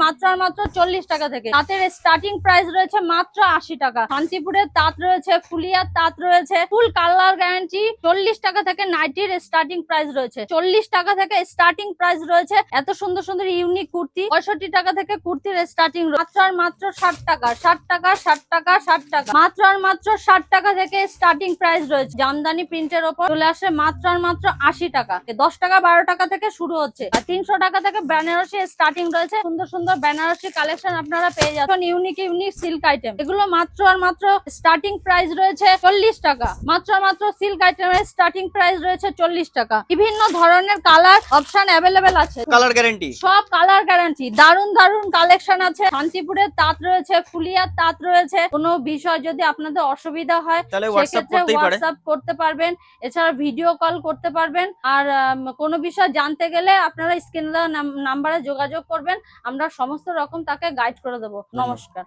মাত্র আর মাত্র 40 টাকা থেকে। তাঁতের স্টার্টিং প্রাইস রয়েছে মাত্র 80 টাকা। শান্তিপুরের তাঁত রয়েছে, ফুলিয়ার তাঁত রয়েছে, ফুল কালার গ্যারান্টি। 40 টাকা থেকে নাইটির স্টার্টিং প্রাইস রয়েছে, 40 টাকা থেকে স্টার্টিং প্রাইস রয়েছে। এত সুন্দর সুন্দর ইউনিক কুর্তি 65 টাকা থেকে কুর্তির স্টার্টিং। মাত্র আর মাত্র 60 টাকা, 60 টাকা, 60 টাকা, 60 টাকা। মাত্র আর মাত্র 60 টাকা থেকে স্টার্টিং প্রাইস রয়েছে। জামদানি প্রিন্টের ওপর চলে আসে মাত্র আর মাত্র 80 টাকা। 10 টাকা 12 টাকা থেকে শুরু হচ্ছে। আর 300 টাকা থেকে বেনারসি স্টার্টিং রয়েছে। সুন্দর সুন্দর বেনারসি কালেকশন আপনারা পেয়ে যাচ্ছেন। ইউনিক ইউনিক সিল্ক আইটেম, এগুলো মাত্র আর মাত্র স্টার্টিং প্রাইস রয়েছে 40 টাকা। মাত্র আর মাত্র সিল্ক আইটেমের স্টার্টিং প্রাইস রয়েছে 40 টাকা। বিভিন্ন ধরনের কালার অপশন অ্যাভেলেবেল আছে, কালার গ্যারান্টি, সব কালার গ্যারান্টি। দারুন দারুন কালেকশন আছে। শান্তিপুরের তাঁত রয়েছে, ফুলিয়ার তাঁত রয়েছে। কোনো বিষয় যদি আপনাদের অসুবিধা হয় সেক্ষেত্রে হোয়াটসঅ্যাপ করতে পারবেন, এছাড়া ভিডিও কল করতে পারবেন। আর কোনো বিষয় জানতে গেলে আপনারা স্ক্রিনে দেওয়া নাম্বারে যোগাযোগ করবেন, আমরা সমস্ত রকম তাকে গাইড করে দেবো। নমস্কার।